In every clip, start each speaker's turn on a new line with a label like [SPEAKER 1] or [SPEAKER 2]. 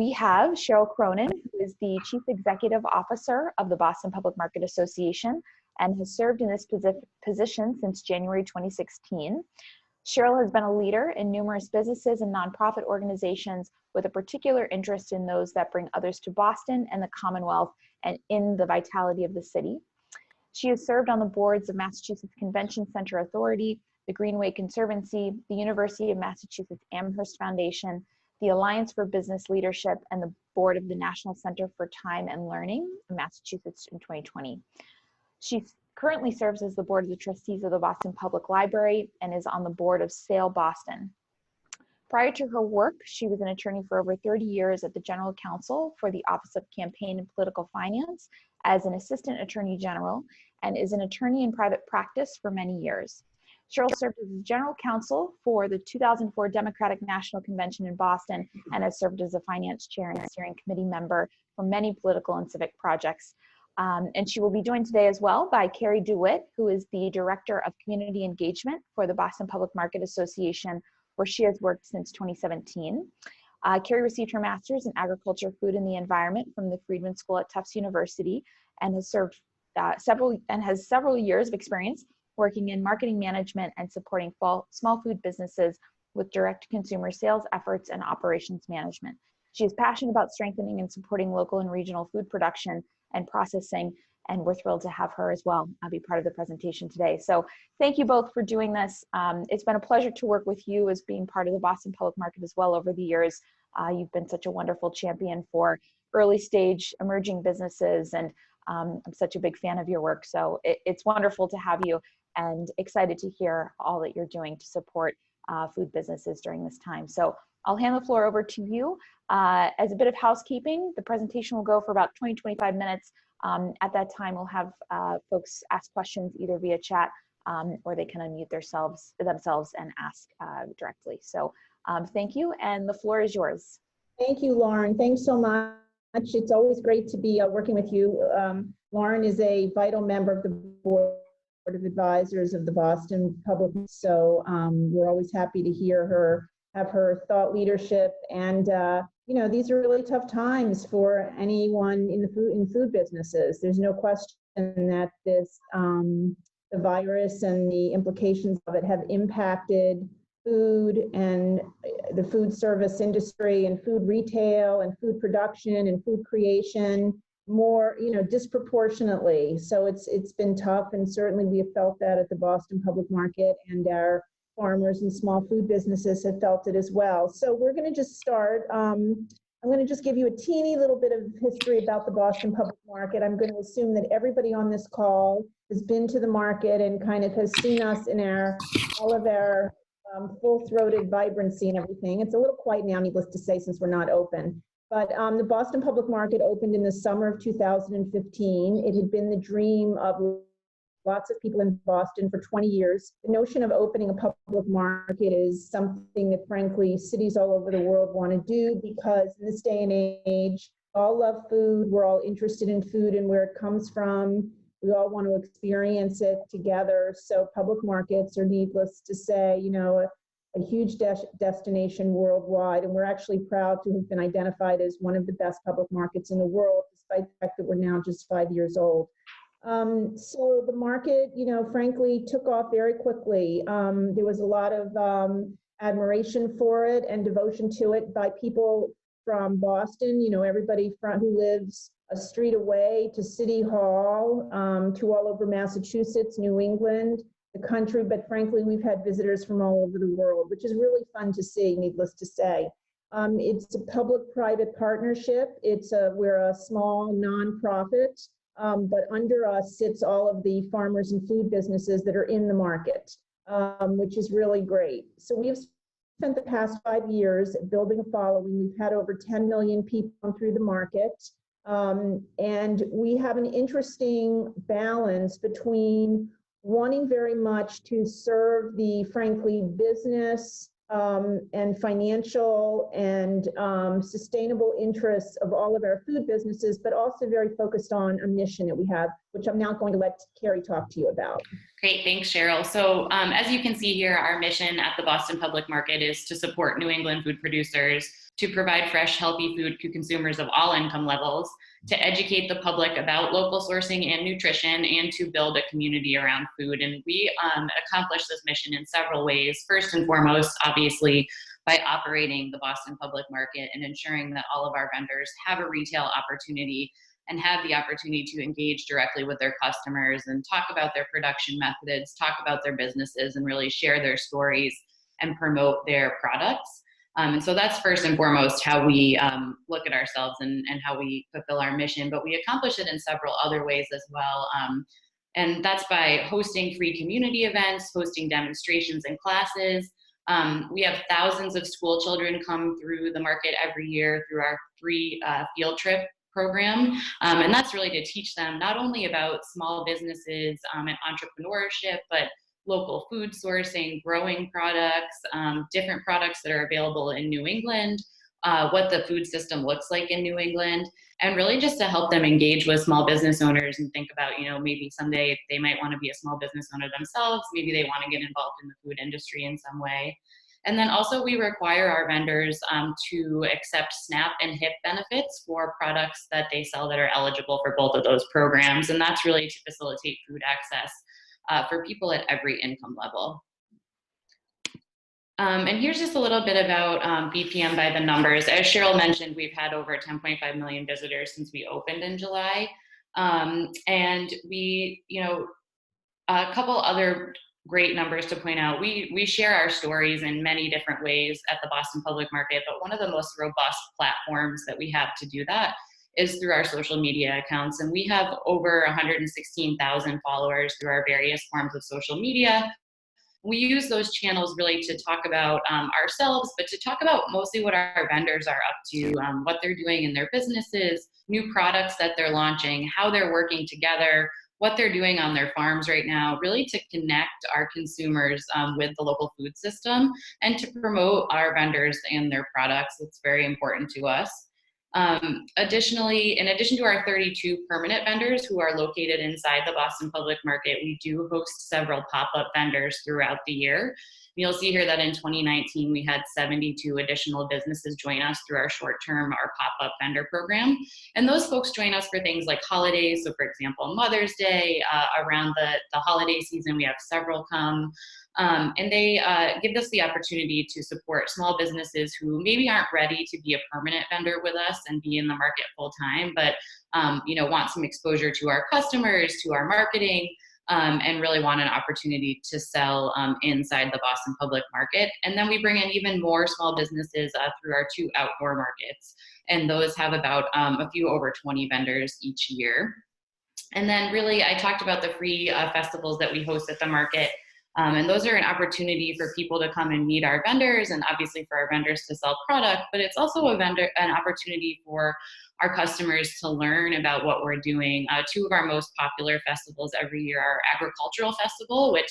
[SPEAKER 1] We have Cheryl Cronin, who is the Chief Executive Officer of the Boston Public Market Association and has served in this position since January 2016. Cheryl has been a leader in numerous businesses and nonprofit organizations with a particular interest in those that bring others to Boston and the Commonwealth and in the vitality of the city. She has served on the boards of Massachusetts Convention Center Authority, the Greenway Conservancy, the University of Massachusetts Amherst Foundation, the Alliance for Business Leadership, and the board of the National Center for Time and Learning in Massachusetts in 2020. She currently serves as the board of the trustees of the Boston Public Library and is on the board of SAIL Boston. Prior to her work, she was an attorney for over 30 years at the General Counsel for the Office of Campaign and Political Finance as an Assistant Attorney General and is an attorney in private practice for many years. Cheryl served as General Counsel for the 2004 Democratic National Convention in Boston and has served as a finance chair and steering committee member for many political and civic projects. And she will be joined today as well by Carrie DeWitt, who is the Director of Community Engagement for the Boston Public Market Association, where she has worked since 2017. Carrie received her master's in agriculture, food, and the environment from the Friedman School at Tufts University and has served several years of experience working in marketing management and supporting small food businesses with direct consumer sales efforts and operations management. She is passionate about strengthening and supporting local and regional food production and processing, and we're thrilled to have her as well be part of the presentation today. So thank you both for doing this. It's been a pleasure to work with you as being part of the Boston Public Market as well over the years. You've been such a wonderful champion for early stage emerging businesses, and I'm such a big fan of your work. So it's wonderful to have you and excited to hear all that you're doing to support food businesses during this time. So I'll hand the floor over to you. As a bit of housekeeping, the presentation will go for about 20-25 minutes. At that time, we'll have folks ask questions either via chat or they can unmute themselves and ask directly. So thank you, and the floor is yours.
[SPEAKER 2] Thank you, Lauren. Thanks so much. It's always great to be working with you. Lauren is a vital member of the board of advisors of the Boston Public, so we're always happy to have her thought leadership. And you know, these are really tough times for anyone in the food businesses. There's no question that the virus and the implications of it have impacted food and the food service industry and food retail and food production and food creation more, disproportionately. So it's been tough, and certainly we have felt that at the Boston Public Market, and our farmers and small food businesses have felt it as well. So we're going to just start. I'm going to just give you a teeny little bit of history about the Boston Public Market. I'm going to assume that everybody on this call has been to the market and kind of has seen us in all of our full-throated vibrancy and everything. It's a little quiet now, needless to say, since we're not open. But the Boston Public Market opened in the summer of 2015. It had been the dream of lots of people in Boston for 20 years. The notion of opening a public market is something that, frankly, cities all over the world want to do, because in this day and age, we all love food. We're all interested in food and where it comes from. We all want to experience it together. So public markets are, needless to say, a huge destination worldwide. And we're actually proud to have been identified as one of the best public markets in the world, despite the fact that we're now just 5 years old. So the market, frankly, took off very quickly. There was a lot of admiration for it and devotion to it by people from Boston, everybody who lives a street away to City Hall, to all over Massachusetts, New England, the country. But frankly, we've had visitors from all over the world, which is really fun to see, needless to say. It's a public-private partnership. We're a small nonprofit. But under us sits all of the farmers and food businesses that are in the market, which is really great. So we've spent the past 5 years building a following. We've had over 10 million people come through the market. And we have an interesting balance between wanting very much to serve the, frankly, business and financial and sustainable interests of all of our food businesses, but also very focused on a mission that we have, which I'm now going to let Carrie talk to you about.
[SPEAKER 3] Great, thanks, Cheryl. So as you can see here, our mission at the Boston Public Market is to support New England food producers, to provide fresh, healthy food to consumers of all income levels, to educate the public about local sourcing and nutrition, and to build a community around food. And we accomplish this mission in several ways. First and foremost, obviously, by operating the Boston Public Market and ensuring that all of our vendors have a retail opportunity and have the opportunity to engage directly with their customers and talk about their production methods, talk about their businesses, and really share their stories and promote their products. And so that's first and foremost how we look at ourselves and how we fulfill our mission, but we accomplish it in several other ways as well. And that's by hosting free community events, hosting demonstrations and classes. We have thousands of school children come through the market every year through our free field trip program. And that's really to teach them not only about small businesses and entrepreneurship, but local food sourcing, growing products, different products that are available in New England, what the food system looks like in New England, and really just to help them engage with small business owners and think about, maybe someday they might want to be a small business owner themselves, maybe they want to get involved in the food industry in some way. And then also we require our vendors to accept SNAP and HIP benefits for products that they sell that are eligible for both of those programs. And that's really to facilitate food access for people at every income level. And here's just a little bit about BPM by the numbers. As Cheryl mentioned, we've had over 10.5 million visitors since we opened in July. And we, a couple other great numbers to point out. We share our stories in many different ways at the Boston Public Market, but one of the most robust platforms that we have to do that is through our social media accounts. And we have over 116,000 followers through our various forms of social media. We use those channels really to talk about ourselves, but to talk about mostly what our vendors are up to, what they're doing in their businesses, new products that they're launching, how they're working together, what they're doing on their farms right now, really to connect our consumers with the local food system and to promote our vendors and their products. It's very important to us. Additionally, in addition to our 32 permanent vendors who are located inside the Boston Public Market, we do host several pop-up vendors throughout the year. You'll see here that in 2019, we had 72 additional businesses join us through our short-term, our pop-up vendor program. And those folks join us for things like holidays. So for example, Mother's Day, around the holiday season, we have several come. And they give us the opportunity to support small businesses who maybe aren't ready to be a permanent vendor with us and be in the market full time, but want some exposure to our customers, to our marketing, and really want an opportunity to sell inside the Boston Public Market. And then we bring in even more small businesses through our 2 outdoor markets. And those have about a few over 20 vendors each year. And then really, I talked about the free festivals that we host at the market. And those are an opportunity for people to come and meet our vendors and obviously for our vendors to sell product, but it's also an opportunity for our customers to learn about what we're doing. 2 of our most popular festivals every year are Agricultural Festival, which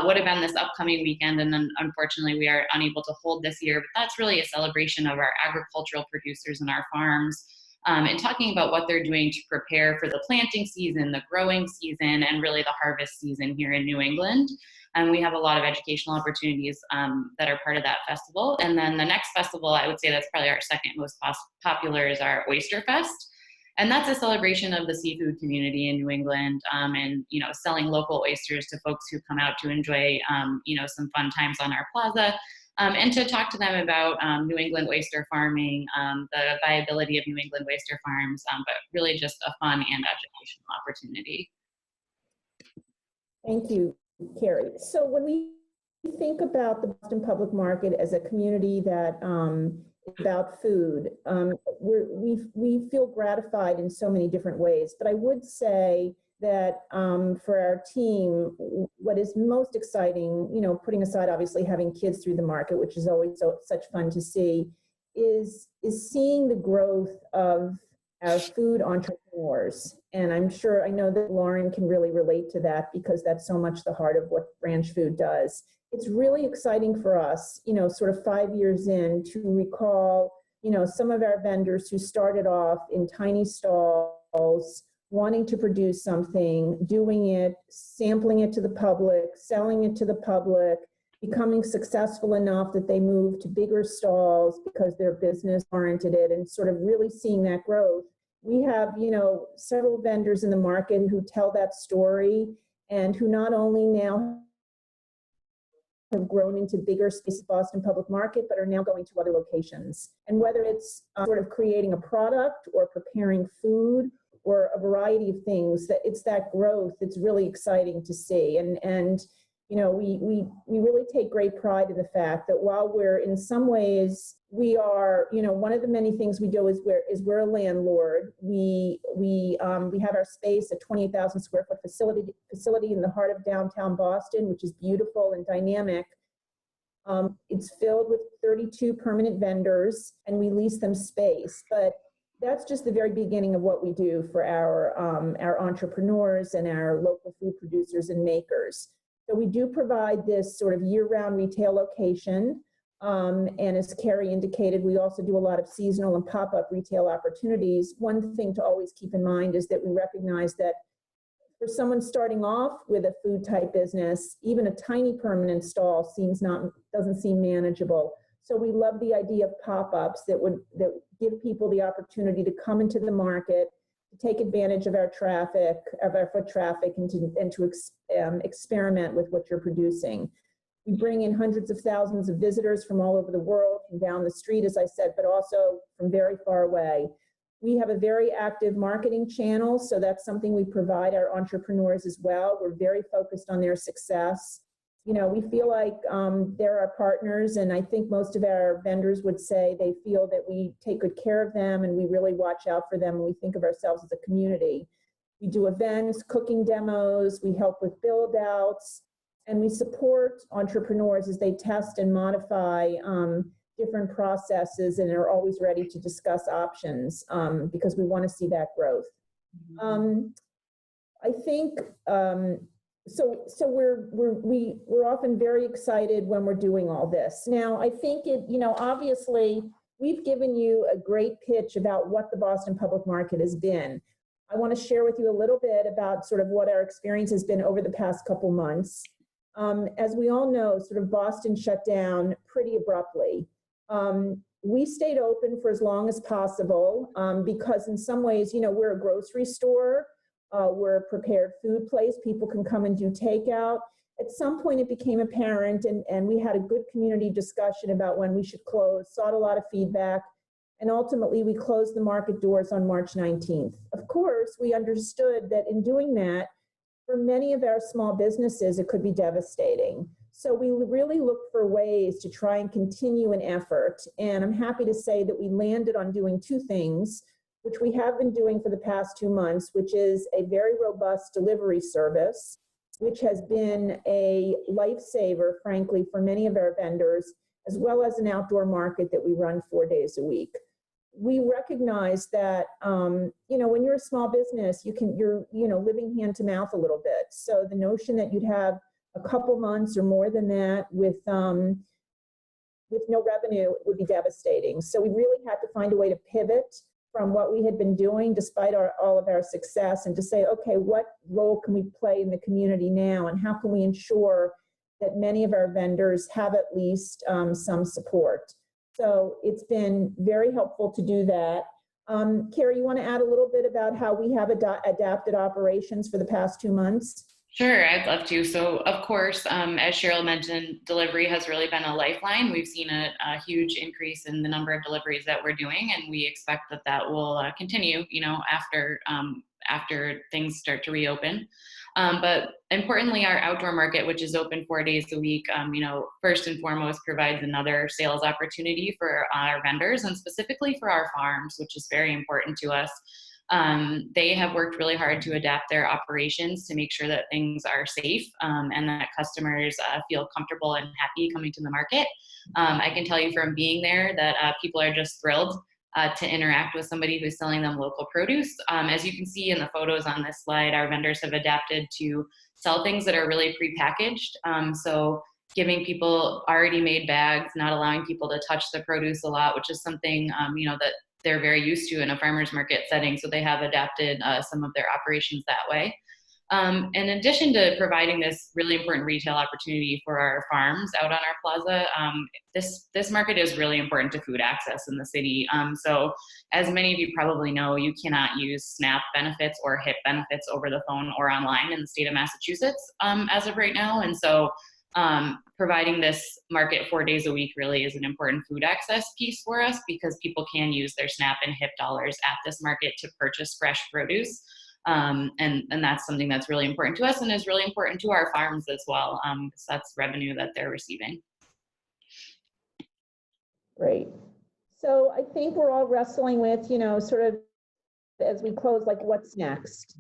[SPEAKER 3] would have been this upcoming weekend, and then unfortunately we are unable to hold this year, but that's really a celebration of our agricultural producers and our farms. And talking about what they're doing to prepare for the planting season, the growing season, and really the harvest season here in New England. And we have a lot of educational opportunities that are part of that festival. And then the next festival, I would say that's probably our second most popular, is our Oyster Fest. And that's a celebration of the seafood community in New England, and selling local oysters to folks who come out to enjoy some fun times on our plaza. And to talk to them about New England oyster farming, the viability of New England oyster farms, but really just a fun and educational opportunity.
[SPEAKER 2] Thank you, Carrie. So when we think about the Boston Public Market as a community that is about food, we feel gratified in so many different ways. But I would say that for our team, what is most exciting, putting aside obviously having kids through the market, which is always such fun to see, is seeing the growth of our food entrepreneurs. And I know that Lauren can really relate to that because that's so much the heart of what Ranch Food does. It's really exciting for us, sort of 5 years in, to recall, some of our vendors who started off in tiny stalls wanting to produce something, doing it, sampling it to the public, selling it to the public, becoming successful enough that they move to bigger stalls because they're business oriented, and sort of really seeing that growth. We have, several vendors in the market who tell that story and who not only now have grown into bigger space of Boston Public Market, but are now going to other locations. And whether it's sort of creating a product or preparing food or a variety of things, that it's that growth that's really exciting to see. And we really take great pride in the fact that while we're in some ways, we are, one of the many things we do is we're a landlord. We have our space, a 28,000 square foot facility in the heart of downtown Boston, which is beautiful and dynamic. It's filled with 32 permanent vendors, and we lease them space. But that's just the very beginning of what we do for our entrepreneurs and our local food producers and makers. So we do provide this sort of year-round retail location. And as Carrie indicated, we also do a lot of seasonal and pop-up retail opportunities. One thing to always keep in mind is that we recognize that for someone starting off with a food type business, even a tiny permanent stall doesn't seem manageable. So we love the idea of pop-ups that give people the opportunity to come into the market, to take advantage of our traffic, of our foot traffic, and to experiment with what you're producing. We bring in hundreds of thousands of visitors from all over the world, from down the street, as I said, but also from very far away. We have a very active marketing channel, so that's something we provide our entrepreneurs as well. We're very focused on their success. We feel like they're our partners, and I think most of our vendors would say they feel that we take good care of them and we really watch out for them, and we think of ourselves as a community. We do events, cooking demos, we help with build outs, and we support entrepreneurs as they test and modify different processes, and are always ready to discuss options because we want to see that growth. I think so we're often very excited when we're doing all this. Now, I think obviously we've given you a great pitch about what the Boston Public Market has been. I want to share with you a little bit about sort of what our experience has been over the past couple months. As we all know, sort of Boston shut down pretty abruptly. We stayed open for as long as possible because in some ways, we're a grocery store, we're a prepared food place, people can come and do takeout. At some point it became apparent, and we had a good community discussion about when we should close, sought a lot of feedback, and ultimately we closed the market doors on March 19th. Of course, we understood that in doing that, for many of our small businesses, it could be devastating. So we really looked for ways to try and continue an effort. And I'm happy to say that we landed on doing two things, which we have been doing for the past 2 months, which is a very robust delivery service, which has been a lifesaver, frankly, for many of our vendors, as well as an outdoor market that we run 4 days a week. We recognize that, when you're a small business, you're living hand to mouth a little bit. So the notion that you'd have a couple months or more than that with no revenue would be devastating. So we really had to find a way to pivot from what we had been doing despite all of our success, and to say, okay, what role can we play in the community now, and how can we ensure that many of our vendors have at least some support. So it's been very helpful to do that. Carrie, you want to add a little bit about how we have adapted operations for the past 2 months?
[SPEAKER 3] Sure, I'd love to. So of course, as Cheryl mentioned, delivery has really been a lifeline. We've seen a huge increase in the number of deliveries that we're doing, and we expect that will continue, after things start to reopen. But importantly, our outdoor market, which is open 4 days a week, first and foremost provides another sales opportunity for our vendors, and specifically for our farms, which is very important to us. They have worked really hard to adapt their operations to make sure that things are safe and that customers feel comfortable and happy coming to the market. I can tell you from being there that people are just thrilled to interact with somebody who's selling them local produce. As you can see in the photos on this slide, our vendors have adapted to sell things that are really prepackaged. So giving people already made bags, not allowing people to touch the produce a lot, which is something that they're very used to in a farmer's market setting. So they have adapted some of their operations that way. In addition to providing this really important retail opportunity for our farms out on our plaza, this market is really important to food access in the city. So as many of you probably know, you cannot use SNAP benefits or HIP benefits over the phone or online in the state of Massachusetts as of right now. And so providing this market 4 days a week really is an important food access piece for us, because people can use their SNAP and HIP dollars at this market to purchase fresh produce. And that's something that's really important to us and is really important to our farms as well, because that's revenue that they're receiving.
[SPEAKER 2] Great. So I think we're all wrestling with, you know, sort of as we close, like what's next?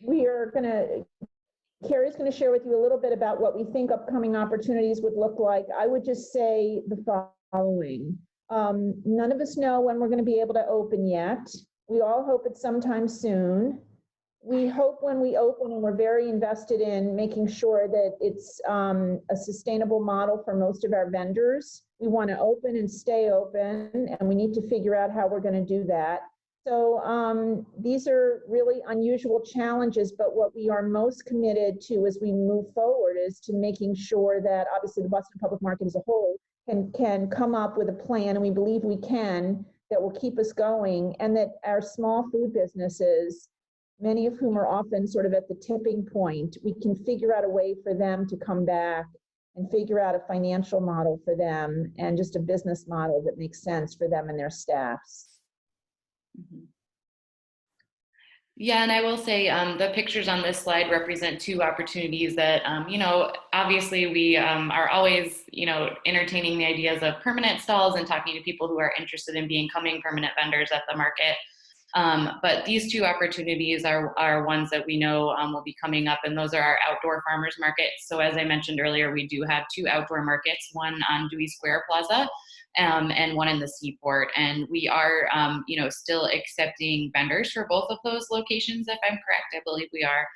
[SPEAKER 2] We are going to, Carrie's going to share with you a little bit about what we think upcoming opportunities would look like. I would just say the following. None of us know when we're going to be able to open yet. We all hope it's sometime soon. We hope when we open, and we're very invested in making sure that it's a sustainable model for most of our vendors. We want to open and stay open, and we need to figure out how we're going to do that. So these are really unusual challenges, but what we are most committed to as we move forward is to making sure that obviously the Boston Public Market as a whole can come up with a plan, and we believe we can, that will keep us going, and that our small food businesses, many of whom are often sort of at the tipping point, we can figure out a way for them to come back and figure out a financial model for them and just a business model that makes sense for them and their staffs.
[SPEAKER 3] Yeah, and I will say the pictures on this slide represent two opportunities that, you know, obviously we are always, you know, entertaining the ideas of permanent stalls and talking to people who are interested in becoming permanent vendors at the market. But these two opportunities are ones that we know will be coming up, and those are our outdoor farmers markets. So as I mentioned earlier, we do have two outdoor markets, one on Dewey Square Plaza and one in the Seaport. And we are, you know, still accepting vendors for both of those locations, if I'm correct. I believe we are.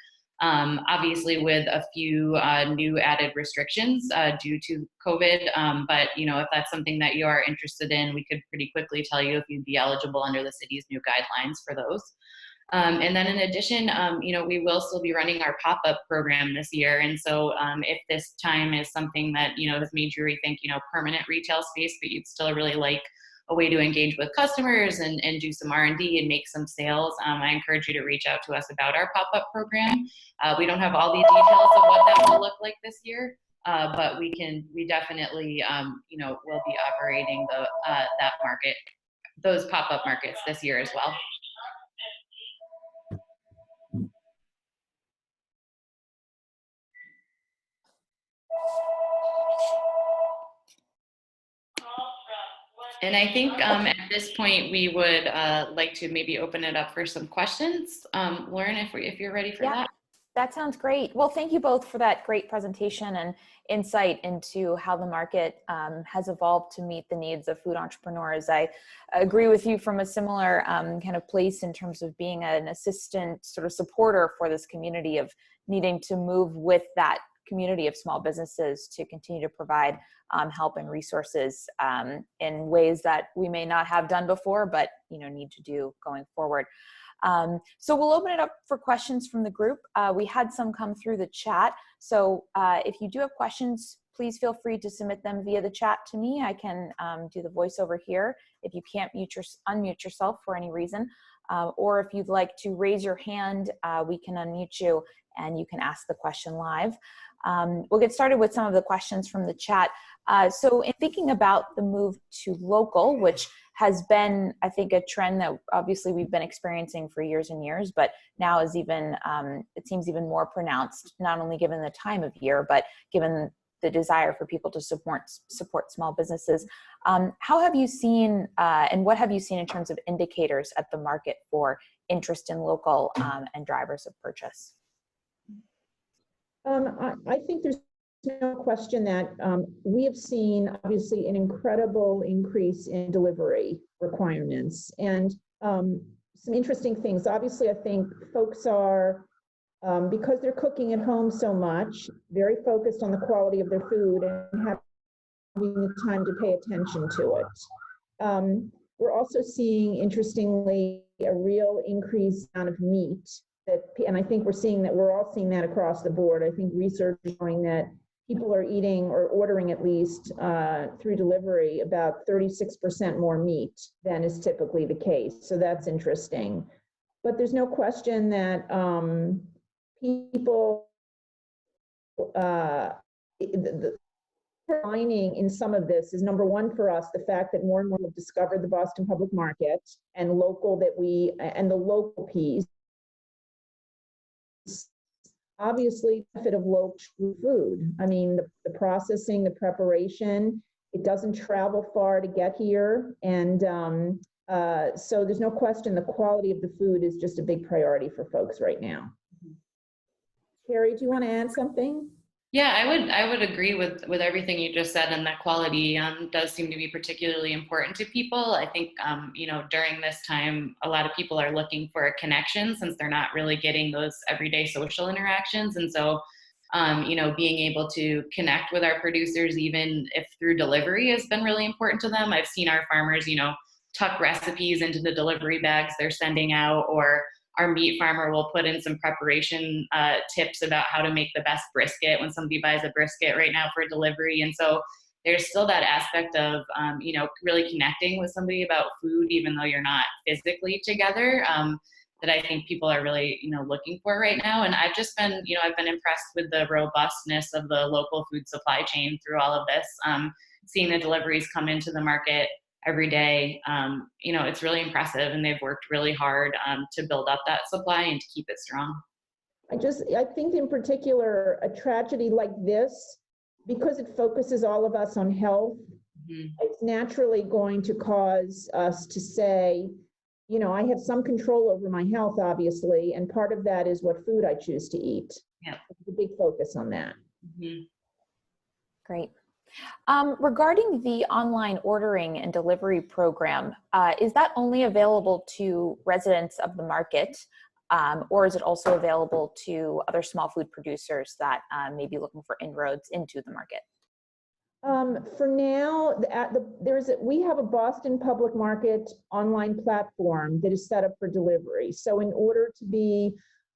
[SPEAKER 3] Obviously with a few new added restrictions due to COVID, but you know, if that's something that you are interested in, we could pretty quickly tell you if you'd be eligible under the city's new guidelines for those. And then in addition, you know, we will still be running our pop-up program this year. And so if this time is something that, you know, has made you rethink, you know, permanent retail space, but you'd still really like a way to engage with customers and do some R&D and make some sales, I encourage you to reach out to us about our pop-up program. We don't have all the details of what that will look like this year, but we definitely, you know, will be operating that market, those pop-up markets this year as well. And I think at this point, we would like to maybe open it up for some questions. Lauren, if you're ready for that.
[SPEAKER 1] That sounds great. Well, thank you both for that great presentation and insight into how the market has evolved to meet the needs of food entrepreneurs. I agree with you from a similar kind of place in terms of being an assistant sort of supporter for this community, of needing to move with that community of small businesses to continue to provide help and resources in ways that we may not have done before, but you know, need to do going forward. So we'll open it up for questions from the group. We had some come through the chat. So if you do have questions, please feel free to submit them via the chat to me. I can do the voiceover here if you can't unmute yourself for any reason. Or if you'd like to raise your hand, we can unmute you and you can ask the question live. We'll get started with some of the questions from the chat. So in thinking about the move to local, which has been, I think, a trend that obviously we've been experiencing for years and years, but now is even, it seems even more pronounced, not only given the time of year, but given the desire for people to support small businesses. How have you seen, and what have you seen in terms of indicators at the market for interest in local and drivers of purchase?
[SPEAKER 2] I think there's no question that we have seen, obviously, an incredible increase in delivery requirements and some interesting things. Obviously, I think folks are, because they're cooking at home so much, very focused on the quality of their food and having the time to pay attention to it. We're also seeing, interestingly, a real increase amount of meat and I think we're all seeing that across the board. I think research is showing that people are eating or ordering at least through delivery about 36% more meat than is typically the case. So that's interesting. But there's no question that people, the lining in some of this is, number one, for us, the fact that more and more have discovered the Boston public market and the local piece. Obviously, benefit of local food. I mean, the processing, the preparation, it doesn't travel far to get here. And so there's no question the quality of the food is just a big priority for folks right now. Carrie, do you want to add something?
[SPEAKER 3] Yeah, I would agree with everything you just said, and that quality does seem to be particularly important to people. I think during this time, a lot of people are looking for a connection since they're not really getting those everyday social interactions, and so being able to connect with our producers, even if through delivery, has been really important to them. I've seen our farmers, tuck recipes into the delivery bags they're sending out, or our meat farmer will put in some preparation tips about how to make the best brisket when somebody buys a brisket right now for delivery. And so there's still that aspect of, really connecting with somebody about food, even though you're not physically together, that I think people are really, looking for right now. And I've just been, I've been impressed with the robustness of the local food supply chain through all of this, seeing the deliveries come into the market every day. It's really impressive, and they've worked really hard to build up that supply and to keep it strong.
[SPEAKER 2] I think in particular, a tragedy like this, because it focuses all of us on health, it's naturally going to cause us to say, I have some control over my health, obviously, and part of that is what food I choose to eat.
[SPEAKER 3] Yeah.
[SPEAKER 2] There's a big focus on that.
[SPEAKER 1] Great. Regarding the online ordering and delivery program, is that only available to residents of the market, or is it also available to other small food producers that may be looking for inroads into the market?
[SPEAKER 2] For now, we have a Boston Public Market online platform that is set up for delivery. So in order to be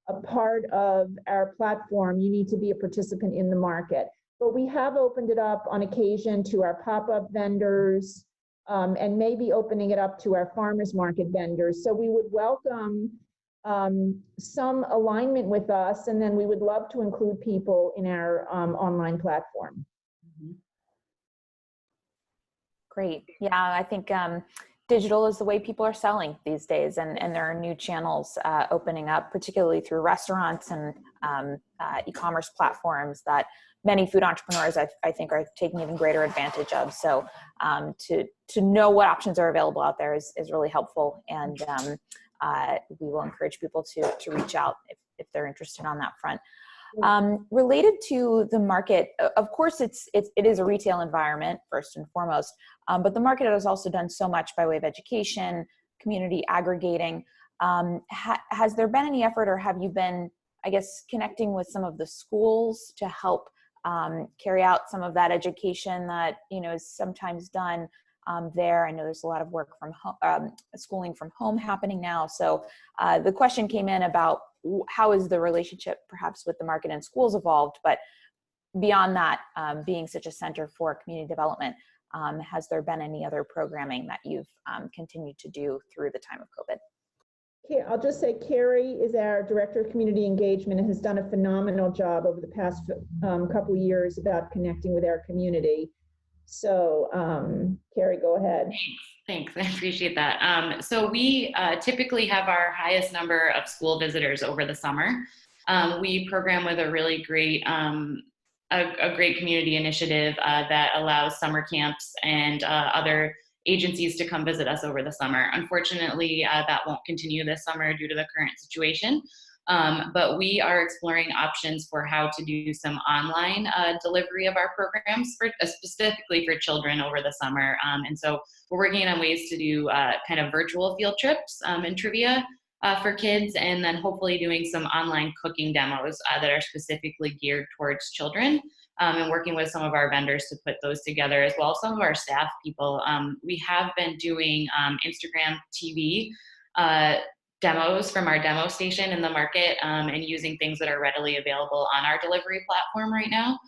[SPEAKER 2] a part of our platform, you need to be a participant in the market. But we have opened it up on occasion to our pop-up vendors, and maybe opening it up to our farmers market vendors. So we would welcome some alignment with us, and then we would love to include people in our online platform.
[SPEAKER 1] Great. Yeah, I think digital is the way people are selling these days, and there are new channels opening up, particularly through restaurants and e-commerce platforms that many food entrepreneurs, I think, are taking even greater advantage of. So to know what options are available out there is really helpful, and we will encourage people to reach out if they're interested on that front. Related to the market, of course, it is a retail environment first and foremost, but the market has also done so much by way of education, community aggregating. Has there been any effort, or have you been, I guess, connecting with some of the schools to help carry out some of that education that is sometimes done there? I know there's a lot of work from home, schooling from home happening now. So the question came in about how is the relationship perhaps with the market and schools evolved, but beyond that, being such a center for community development, has there been any other programming that you've continued to do through the time of COVID?
[SPEAKER 2] I'll just say Carrie is our Director of Community Engagement and has done a phenomenal job over the past couple of years about connecting with our community. So Carrie, go ahead.
[SPEAKER 3] Thanks. I appreciate that. So we typically have our highest number of school visitors over the summer. We program with a really great, a great community initiative that allows summer camps and other agencies to come visit us over the summer. Unfortunately, that won't continue this summer due to the current situation. But we are exploring options for how to do some online delivery of our programs, specifically for children over the summer. And so we're working on ways to do kind of virtual field trips and trivia for kids, and then hopefully doing some online cooking demos that are specifically geared towards children. and working with some of our vendors to put those together, as well as some of our staff people. We have been doing Instagram TV demos from our demo station in the market, and using things that are readily available on our delivery platform right now.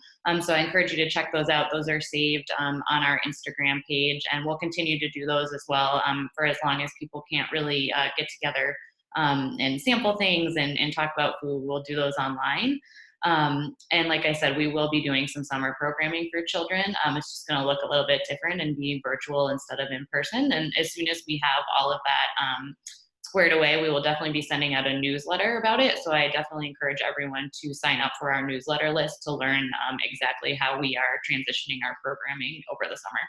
[SPEAKER 3] So I encourage you to check those out. Those are saved on our Instagram page, and we'll continue to do those as well for as long as people can't really get together and sample things and talk about food. We'll do those online. And like I said, we will be doing some summer programming for children. It's just going to look a little bit different and be virtual instead of in person. And as soon as we have all of that squared away, we will definitely be sending out a newsletter about it. So I definitely encourage everyone to sign up for our newsletter list to learn exactly how we are transitioning our programming over the summer.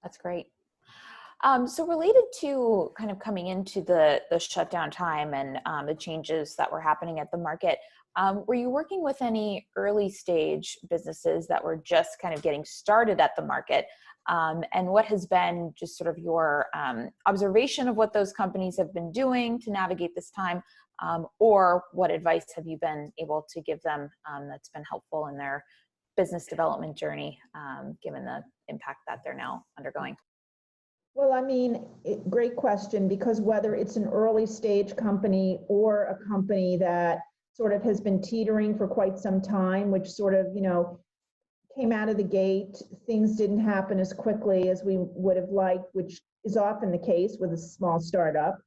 [SPEAKER 1] That's great. So related to kind of coming into the shutdown time and the changes that were happening at the market, were you working with any early stage businesses that were just kind of getting started at the market? And what has been just sort of your observation of what those companies have been doing to navigate this time, or what advice have you been able to give them that's been helpful in their business development journey, given the impact that they're now undergoing?
[SPEAKER 2] Well, I mean, great question, because whether it's an early stage company or a company that sort of has been teetering for quite some time, which sort of, came out of the gate, things didn't happen as quickly as we would have liked, which is often the case with a small startup.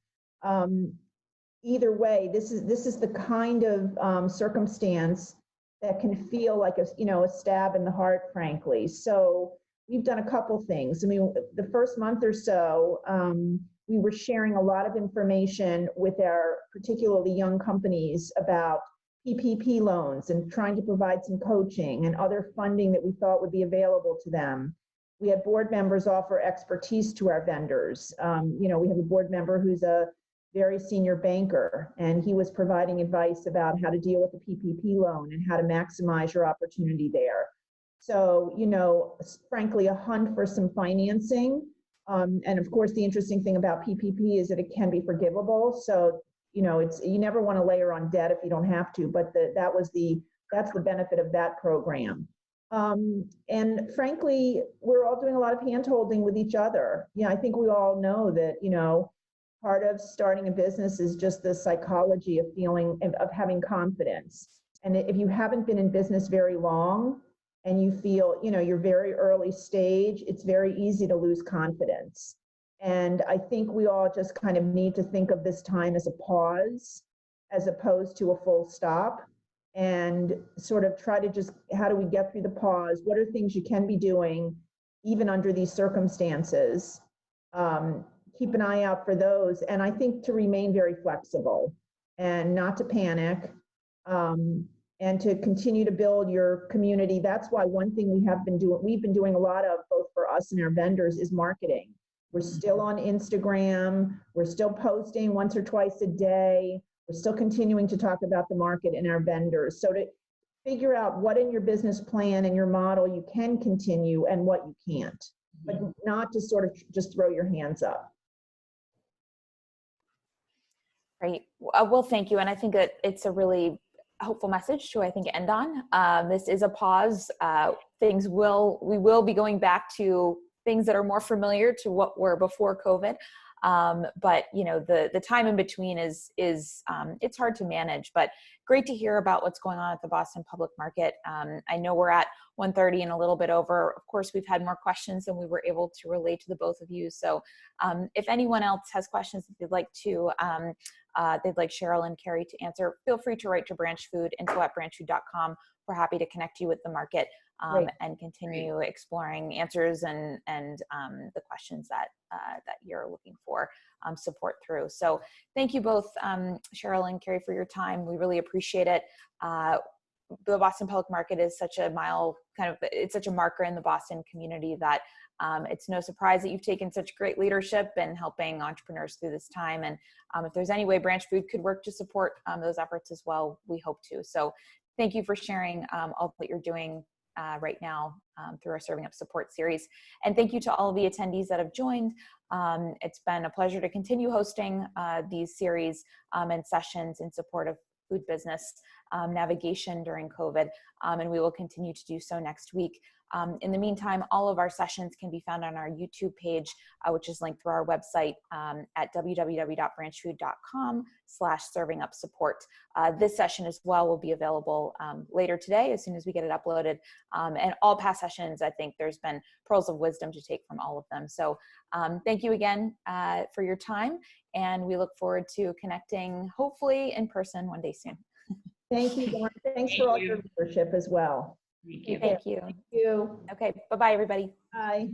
[SPEAKER 2] Either way, this is the kind of circumstance that can feel like a stab in the heart, frankly. So we've done a couple things. I mean, the first month or so, we were sharing a lot of information with our particularly young companies about PPP loans and trying to provide some coaching and other funding that we thought would be available to them. We had board members offer expertise to our vendors. We have a board member who's a very senior banker, and he was providing advice about how to deal with a PPP loan and how to maximize your opportunity there. So, frankly, a hunt for some financing. And of course, the interesting thing about PPP is that it can be forgivable. So, you never want to layer on debt if you don't have to, but that's the benefit of that program. And frankly, we're all doing a lot of hand-holding with each other. I think we all know that, part of starting a business is just the psychology of having confidence. And if you haven't been in business very long and you feel, you're very early stage, it's very easy to lose confidence. And I think we all just kind of need to think of this time as a pause, as opposed to a full stop, and sort of try to just, how do we get through the pause? What are things you can be doing even under these circumstances? Keep an eye out for those. And I think to remain very flexible and not to panic, and to continue to build your community. That's why one thing we've been doing a lot of, both for us and our vendors, is marketing. We're still on Instagram. We're still posting once or twice a day. We're still continuing to talk about the market and our vendors. So to figure out what in your business plan and your model you can continue and what you can't, but not to sort of just throw your hands up.
[SPEAKER 1] Great. Well, thank you. And I think that it's a really hopeful message to, I think, end on. This is a pause. We will be going back to things that are more familiar to what were before COVID. But the time in between is it's hard to manage, but great to hear about what's going on at the Boston Public Market. I know we're at 1:30 and a little bit over. Of course, we've had more questions than we were able to relay to the both of you. So if anyone else has questions that they'd like Cheryl and Carrie to answer, feel free to write to branchfood, info@branchfood.com. We're happy to connect you with the market and continue exploring answers and the questions that you're looking for support through. So thank you both, Cheryl and Carrie, for your time. We really appreciate it. The Boston Public Market is such a it's such a marker in the Boston community that it's no surprise that you've taken such great leadership in helping entrepreneurs through this time. And if there's any way Branch Food could work to support those efforts as well, we hope to. So thank you for sharing all that you're doing right now through our Serving Up Support series. And thank you to all of the attendees that have joined. It's been a pleasure to continue hosting these series and sessions in support of food business. navigation during COVID, and we will continue to do so next week. In the meantime, all of our sessions can be found on our YouTube page, which is linked through our website at www.branchfood.com/servingupsupport. This session as well will be available later today as soon as we get it uploaded. And all past sessions, I think there's been pearls of wisdom to take from all of them. So thank you again for your time, and we look forward to connecting hopefully in person one day soon.
[SPEAKER 2] Thank you, Lauren. Thanks for all your leadership as well.
[SPEAKER 3] Thank you.
[SPEAKER 1] Thank you.
[SPEAKER 2] Thank you.
[SPEAKER 1] Okay, bye-bye, everybody.
[SPEAKER 2] Bye.